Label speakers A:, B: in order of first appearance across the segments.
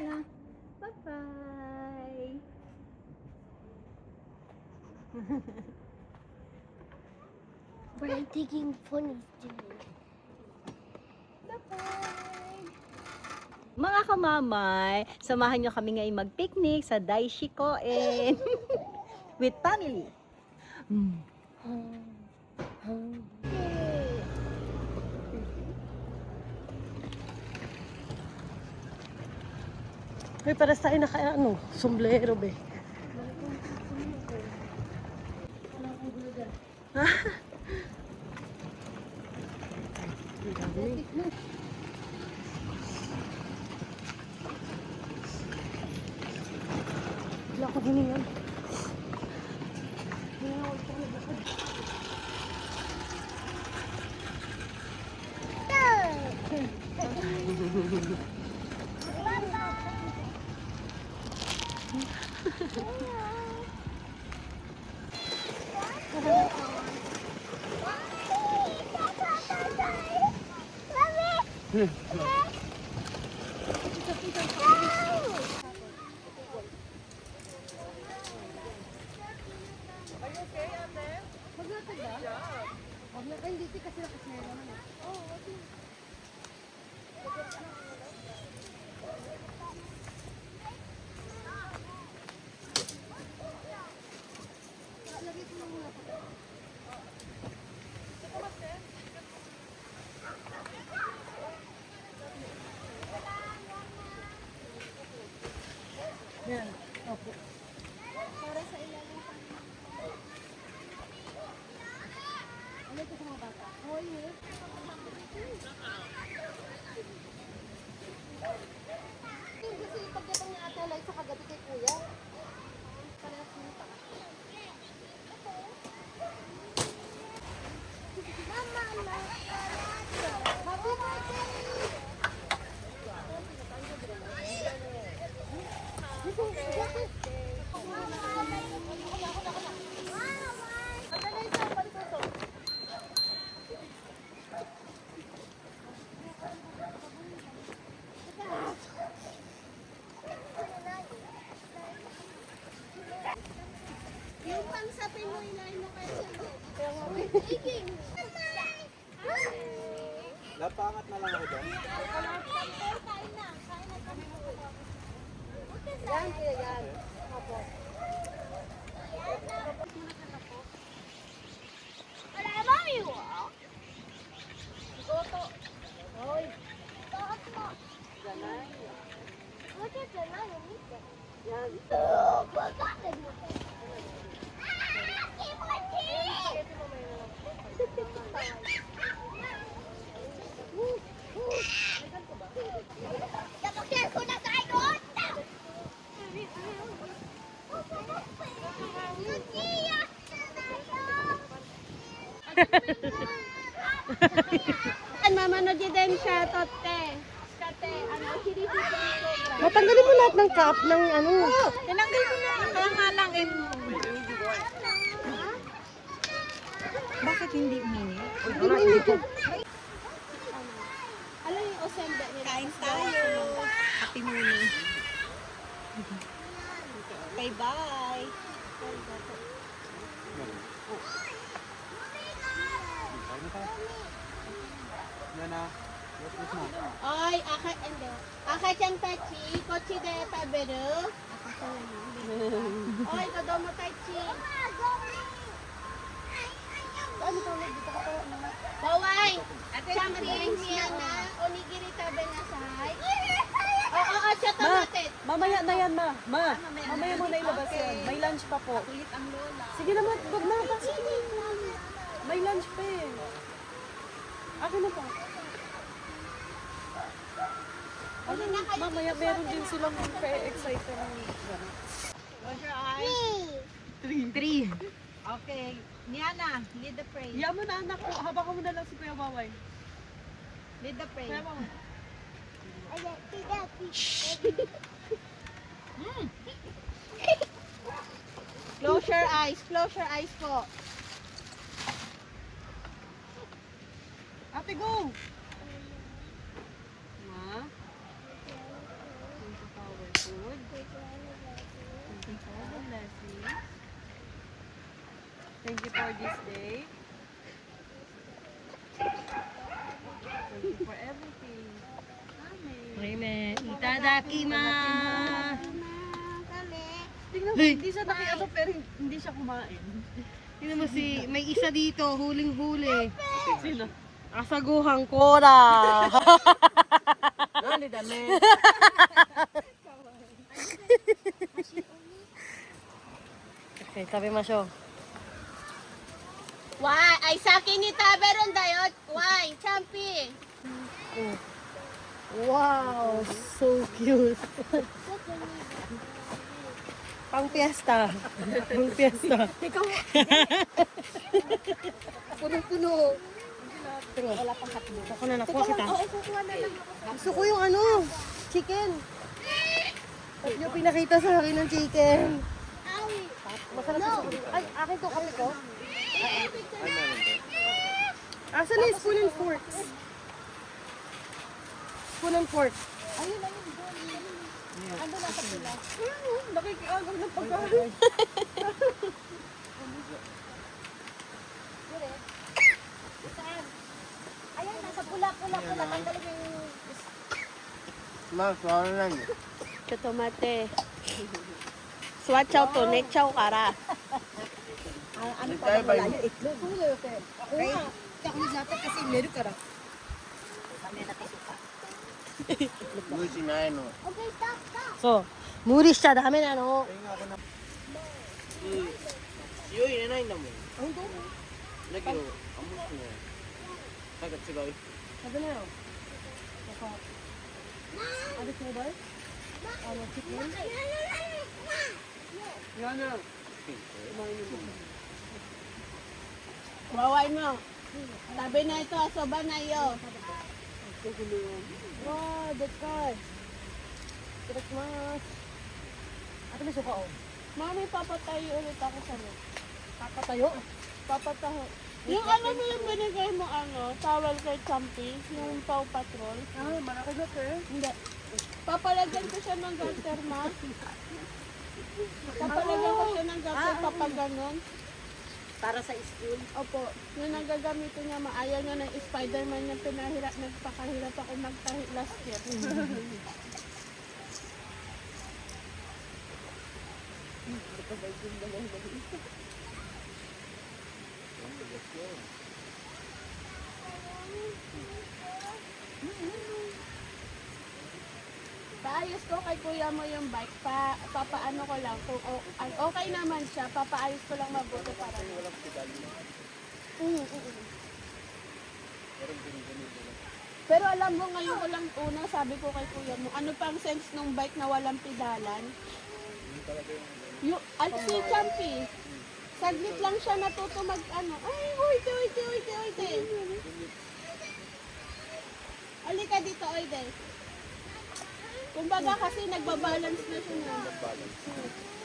A: na. Bye-bye.
B: We're taking photos today.
A: Bye-bye. Mga kamamay, samahan nyo kami ngayon mag-picnic sa Daishikoen with family.
C: Uy, para tayo sombrero be. Wala ko hiningan. Yan. Opo.
B: Para sa ilalim pa. Ano ito sa mga bata? Oh, yes. Kasi pagdating ni Ate Alay sa kagabi kay Kuya. Parehas mo pa. Mama, happy birthday! Yung pang sa Pinoy na mo kayo sa Iging.
D: Napangat na lang ako dyan.
B: Kain na kami. Yan, kuya, yan. Opo. Wala na mami mo. Goto. Hoy. Bakit mo? Ganay. Bakit ganay? Yan. Bakit mo? Napakyan ko na tayo doon! Nag-iyak na tayo! Mamanood din siya, Tote. Kate,
C: Matanggalin mo lahat ng cup ng ano.
A: Tinanggal ko na. Kaya nga lang Bakit hindi mini?
B: Alam yung osenda nila.
A: Kain tayo. Happy morning. Bye-bye.
D: Yan na. Yes na.
B: Ay, hindi. Aka siyang tachi, kochi de taberu. Ay, kodomo tachi. Ano to? Dito ka pa. Bawai! Siyang niya na, onigiri tabe na sahay. Oo, siya tamatit.
C: Mamaya na yan, ma. Mamaya mo na ilabas yan. May lunch pa po.
A: Kulit ang lola.
C: Sige naman, wag na. May lunch pa eh. Akin na pa. Mamaya meron din silang excited ng gano'n.
A: Close your eyes. Three. Okay. Niana, lead the praise.
C: Yaman na anak ko, habang mo na lang si Kuya Waway.
A: Lead the praise.
C: Kaya mo.
A: Close your eyes. Close your eyes po.
C: Ate, go! Ma? Thank you for this day. Thank you for everything.
A: Amen. Itadakimasu.
C: Tingnan mo,
A: Hey.
C: hindi siya nakiano pero hindi siya kumain.
A: Tingnan mo si, may isa dito, huling-huli.
C: Sino?
A: Asaguhang Kora.
C: Nani dami?
A: Okay, tabi masyo.
B: Why? Ay, sa akin ni Taberon dayot. Why? Champi.
A: Wow, so cute. Pang fiesta. Pang fiesta. Punong-puno. Pero wala pang katlo. Ako na nakuha kita.
B: kukuha na lang.
A: Gusto ko yung ano, chicken. Ba't niyo pinakita sa akin ng chicken? Masarap no. Ay, akin to, kape ko. Asan na yung spoon and forks? Spoon and fork.
B: Ayun, ayun. Ano na sa pila?
C: Nakikiagaw ng pagkain.
B: Saan? Ayan, nasa pula-pula. Tanggalin yung...
D: Mas, wala lang.
B: Ito mate. Swatchaw to, nechaw kara.
A: Ano pa ba wala yung itlog? Okay. Ako naglatag kasi meron ka ra.
D: Uy, sinayin mo.
B: Okay, stop, stop.
A: So, muri siya. Dami na, no?
D: Uy, nanay na mo. Lagi o, amos mo. Sagat sigaw.
A: Sabi na, no? Ano ko ba? Ano, chicken?
C: Yan na.
B: Waway mo. Sabi na ito, soba na iyo.
A: Wow, that's good. Christmas. Ate, may suka, oh.
B: Mami, papatayo ulit ako sa mo.
A: Papatayo.
B: Papataho. Yung ano mo yung binigay mo towel kay Champi, yung Paw Patrol.
C: Ah, malaki na eh.
B: Hindi. Papalagyan ko siya ng garter mask. Papalagyan ko siya ng garter papaganon.
A: Para sa school.
B: Opo, yung nagagamitin niya, maayaw niya ng Spider-Man yung nagpakahirap ako magtahi last year. Paayos ko kay kuya mo yung bike, papaano ko lang, kung okay naman siya, papaayos ko lang mabuti para walang pedal. Pero alam mo, ngayon ko lang una, sabi ko kay kuya mo, ano pang sense nung bike na walang pedalan? Yung, si Champi, saglit lang siya natuto ay, oite. Halika dito, oite. Kumbaga kasi nagbabalance na siya na.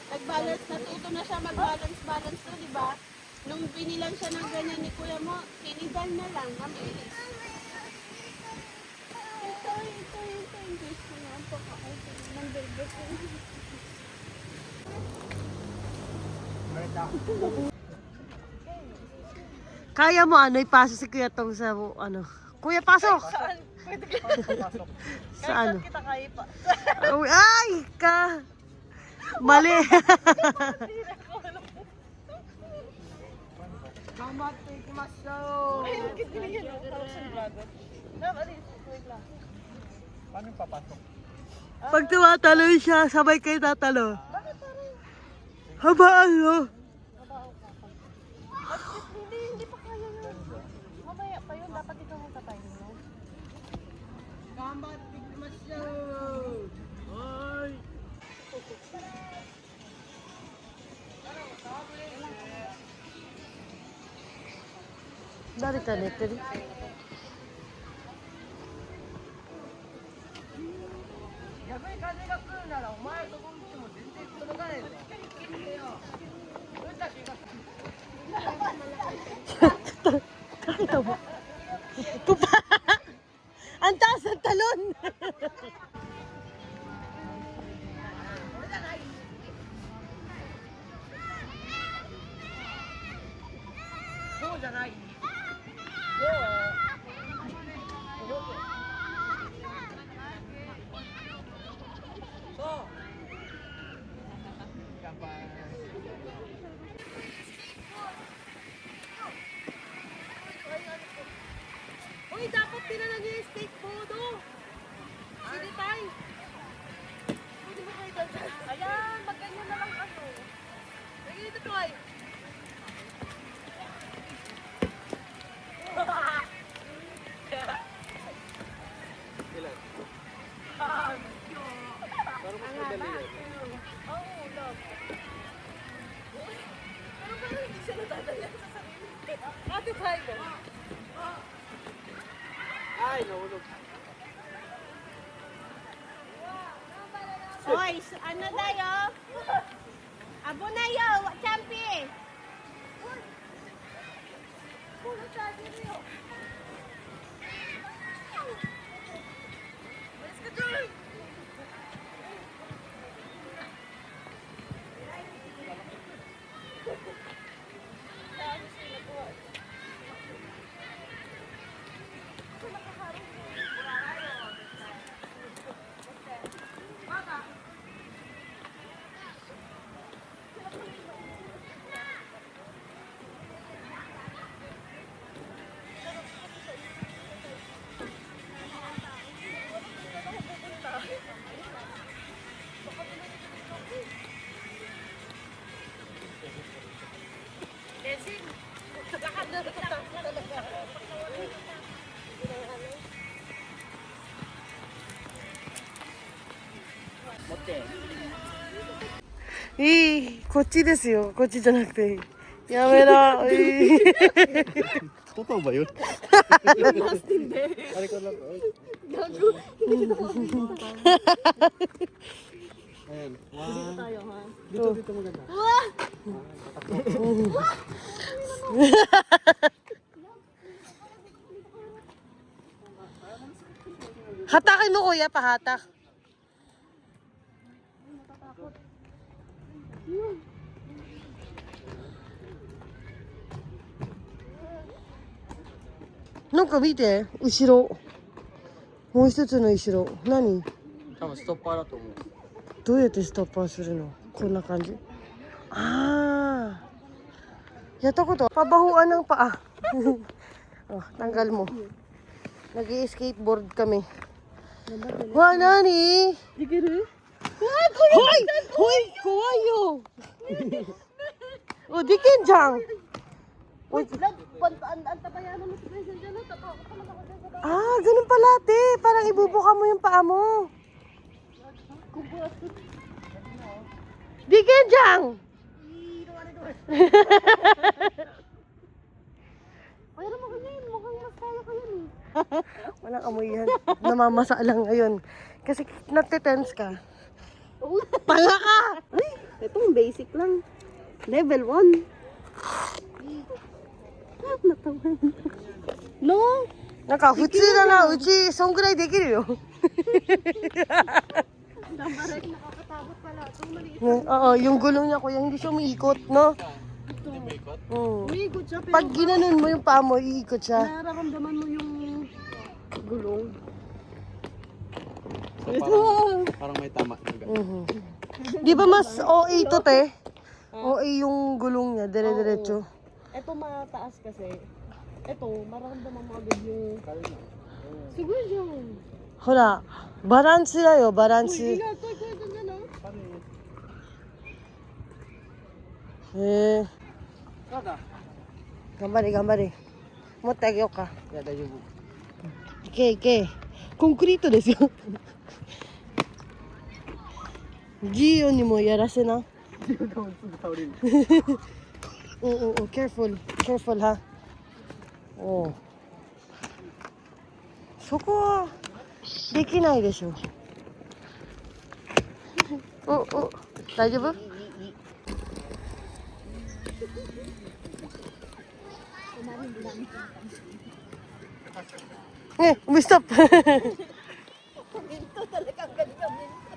B: Nagbalance, natuto na siya mag-balance na, di ba? Nung binilan siya ng ganyan ni kuya mo, tinigan na lang, mabilis. Ito, English ko na. Ang pagkakaito ng bebe ko.
A: Kaya mo ipasok si Kuya Tong sa ano? Kuya, pasok!
C: Saan? Pwede ka pasok.
A: Sa ano?
C: Kita kayo pa.
A: Ay! Mali!
C: Kamatay kumaso. Ayun, kitilihan ako. Thousand dragon. Wait lang.
D: Paano yung papasok?
A: Pag tumatalo siya, sabay kayo tatalo. Habaan mo!
C: Hindi pa kaya yun. Mamaya pa yun. Dapat ikaw mong tatayin mo. Kamatay kumaso.
D: Ay!
A: Dari ka nito. Nakita mo? Tupa! Ang taas ng talon!
D: じゃない。そう。乾杯。
A: Uy, dapat tinala niyo yung skateboard, oh. Sige tayo. Pwede mo kayo dyan.
C: Ayan, magganyan na lang ako.
A: Lagi dito, Troy.
D: Ilan? Parang mas madali yan.
C: Oo, love. Pero parang hindi siya natadala sa sarili.
A: Ate, try mo.
D: Ay, nahulog.
B: Hoy, ano tayo? Abo na yo, champi.
D: Motte.
A: こっちですよ。こっちじゃなくて。やめろ。
D: Totoo ba yun? Ano ko lang? Ayan. Wow.
C: Tayo, ha?
D: Dito maganda.
A: Hatakin mo, kuya. Pahatak. Nanka mite, 後ろ。もう一つの後ろ。何？
D: 多分ストッパーだと思う。
A: どうやってストッパーするの？こんな感じ。Ah. Yata ko to. Pabahuan ng paa. Oh, tanggal mo. Nag-i-skateboard kami. Wa, nani?
C: Dikiru?
A: Hoy! Hoy! Kawaii yo! Oh, dikin jang!
C: Wait, love, ang tabayan naman si President dyan, no? Tatakot naman ako dyan sa baba.
A: Ah, ganun pala, te. Parang ibubuka mo yung paa mo. Dikin jang!
C: Pero mo ganyan, mukhang mas kaya ko yun eh.
A: Walang amoy yan. Namamasa lang ngayon. Kasi natitense ka. Pala ka!
C: Itong basic lang. Level 1. Natawan. No!
A: なんか普通だな。うち、そんぐらいできるよ。
C: Dambarek, nakakatabot pala. Itong maliit.
A: Oo, yung gulong niya, kuya, hindi siya umiikot, no?
D: Hindi mo ikot?
C: Umiikot siya, pero
A: Pag ginanon mo yung paa mo, iikot siya.
C: nararamdaman mo yung gulong.
D: So, parang may tama.
A: Mhm. Di ba mas OA to, te? OA yung gulong niya, dire-diretso.
C: Ito mataas kasi. Ito, mararamdaman mo agad yung... Siguro yun.
A: ほら、バランスだよ、バランス。
C: Uy, ingat. Uy, kuya, ganyan ah.
A: へえ、
D: Kada?
A: 頑張れ、頑張れ。持ってあげようか。
D: Yeah, 大丈夫。
A: いけいけ。コンクリートですよ。ジーヨンにもやらせな。うんうんうん、careful, careful は。おう。そこはできないでしょ。お、大丈夫ね、ストップ。
C: Ito talagang ganda minto.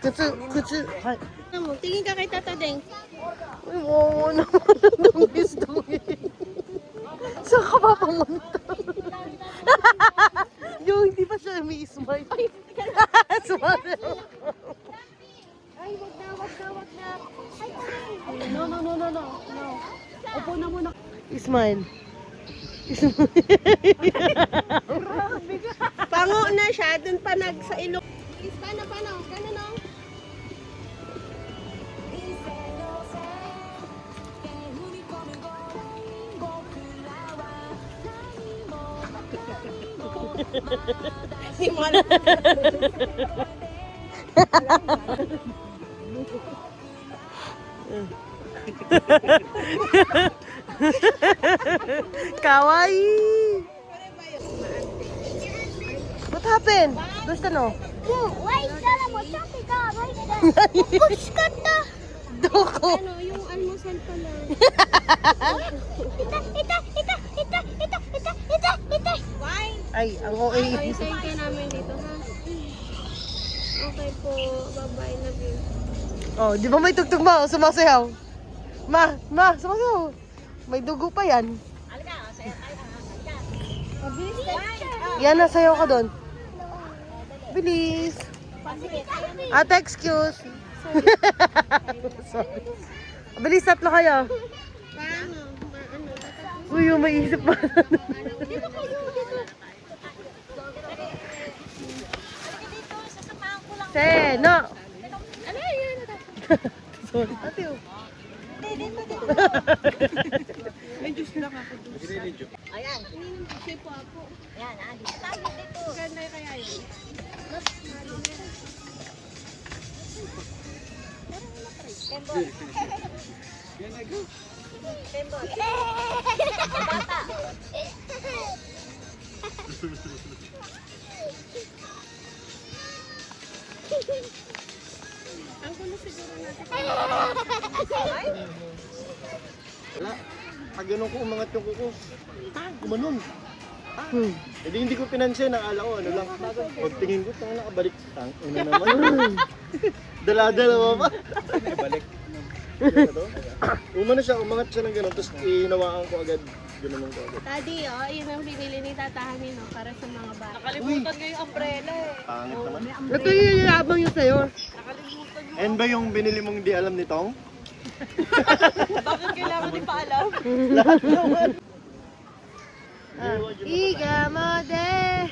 A: Kutsu, kutsu. Ay.
B: Ano mo, tingin ka kay Tata Deng.
A: Uy, oo naman. Dungis-dungis. Saan ka ba pumunta? Yung hindi pa siya umi-smile. Smile.
B: Ay, wag na, wag na, wag na.
C: No. Upo na muna.
A: Smile.
B: Pango na siya, dun pa sa ilong. Paano, kano no? Di mo alam.
A: Kawaii! What happened? Gusto no? Doko!
B: Ano, yung almusal pa lang.
A: Ay, ang OA.
B: Okay, sa'yo ka namin dito, ha? Okay po, bye-bye, love you.
A: Oh, di ba may tugtog ma? Sumasayaw. Ma, sumasayaw. May dugo pa yan. Yan, nasayaw ka doon. Bilis. Ate, excuse. Sorry. Bilis, tatlo kayo.
B: Paano?
A: Uy, yung may isip pa.
B: Dito kayo, dito.
A: Seno.
B: Ano yan?
A: Sorry. Ate, oh.
B: May juice lang ako. Ayan. Ininom ko siya po ako. Ayan, dito. Ganda kaya yun. Ang kulo siguro natin.
E: Wala. Pag ganun ko umangat yung kuko, gumanon. Eh hindi ko pinansin, nakala ko ano lang. Pag tingin ko, tanga nakabalik. Tang, ano naman. Dala-dala mo ba? Balik. Umano siya, umangat siya ng ganun, tapos inawaan ko agad. Gano'n ko agad.
B: Daddy, oh, yun ang binili ni Tatahanin, no, para sa mga bata.
C: Nakalimutan nga yung umbrella eh.
E: Pangit naman.
A: Ito yung yabang yung sa'yo.
E: And ba yung binili mong di alam ni Tong?
C: Bakit kailangan di pa alam?
A: Iga mo de.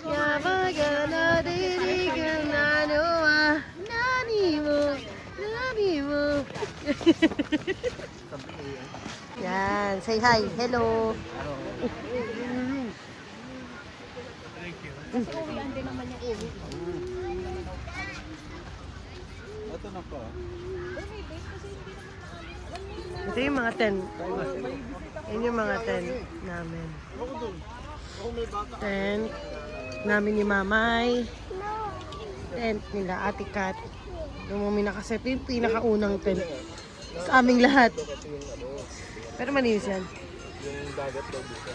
A: Yamaga na de. Iga na noa. Nani mo. Yan. Say hi. Hello. Ito yung mga tent. Yan yung mga tent namin. Tent namin ni Mamay. Tent nila Ate Kat. Yung mga nakaset yung pinakaunang tent sa aming lahat. Pero malinis yan.
E: Yung dagat daw dito.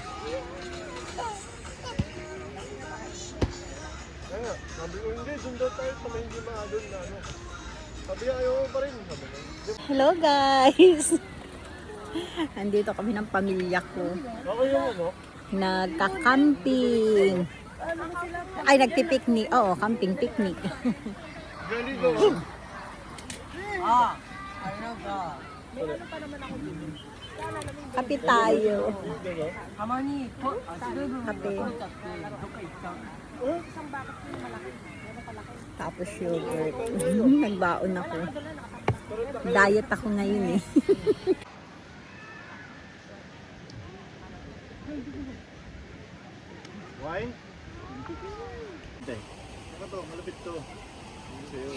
E: Kaya, sabi ko hindi, sundo tayo sa may hindi doon na ano. Sabi ayaw pa rin. Sabi ko,
F: Hello guys! Andito kami ng pamilya ko.
E: okay yung ano?
F: Nagka-camping. Ay, nagpipiknik. Oo, camping picnic.
E: Ganito.
F: Kape tayo. Kape. Tapos yogurt. Nagbaon ako. Diet ako ngayon eh.
E: Wine? Hindi. Ano to? Malapit to. Hindi sa'yo.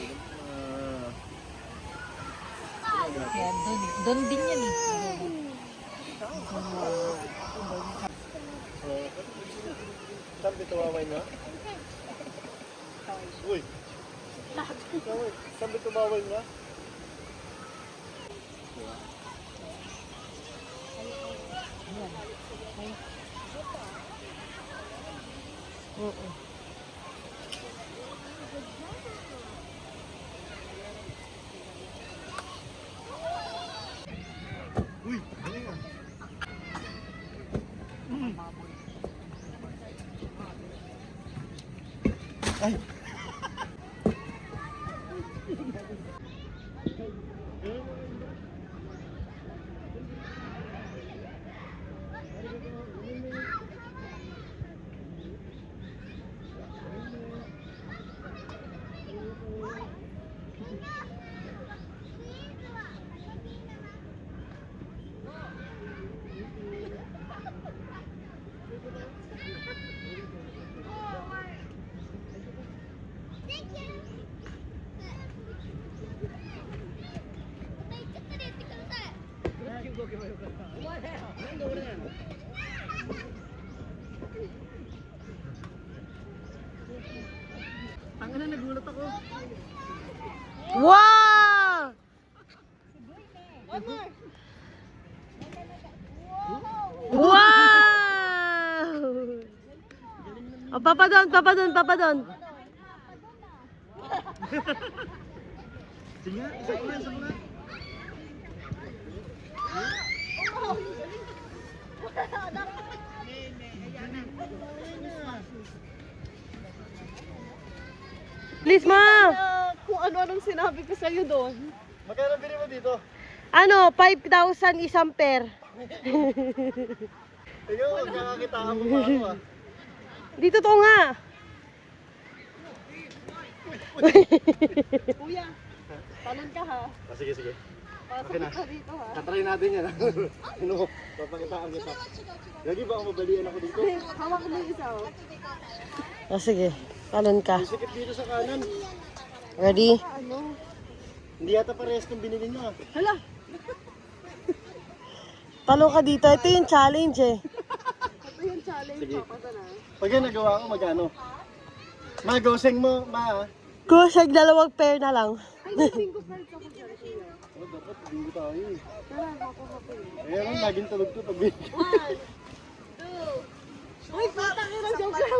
F: Doon din yan eh.
E: Saan dito wawine nga? Uy! Saan dito wawine nga? Ang ina, nagulat ako.
A: Wow! Wow! Oh, papa doon, papa doon, papa doon.
E: Sige nga, isa ko na, isa ko na.
A: Please, ma!
C: Kung ano-anong sinabi ko sa'yo doon.
E: Magkano bili mo dito?
A: Ano, 5,000 isang pair.
E: Ikaw, magkakakitaan mo pa ako ah.
A: Dito to nga.
C: Kuya, talon ka ha.
E: Ah, sige, sige.
C: Pasok
E: Okay na.
C: ka dito ha.
E: Tatry natin yan ah. Ano, papakitaan kita. Lagi ba ang mabalian ako dito?
C: Hawak mo yung isa oh.
A: Oh, sige. Talon ka.
E: May sikip dito sa kanan.
A: Ready?
C: Ano?
E: Hindi yata parehas kung binili nyo ah.
C: Hala!
A: Talon ka dito. Ito yung challenge eh.
C: Ito yung challenge
E: Sige.
C: pa na.
E: Pag yan nagawa ko, magkano? Magoseng mo, ma ah.
A: Kusag, 2 pair na lang.
C: Ay, naging ko friends ako dyan, kuya.
E: Oh, dapat binili tayo eh.
C: Tara, ako.
E: Eh, ano, laging tulog to pag binili.
C: 1, 2. Uy, patang ina, joke lang.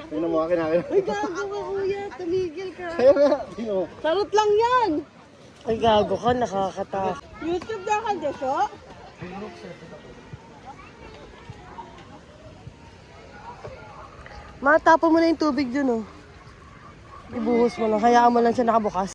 E: Tingnan mo akin akin.
C: Uy, gago ka kuya, tumigil ka.
E: Kaya nga, tingnan mo.
C: Charot lang yan.
A: Ay, gago ka. Nakakatakot.
C: YouTube na ka, Desho?
A: Ma, tapo mo na yung tubig dun, oh. Ibuhos mo lang. Hayaan mo lang siya nakabukas.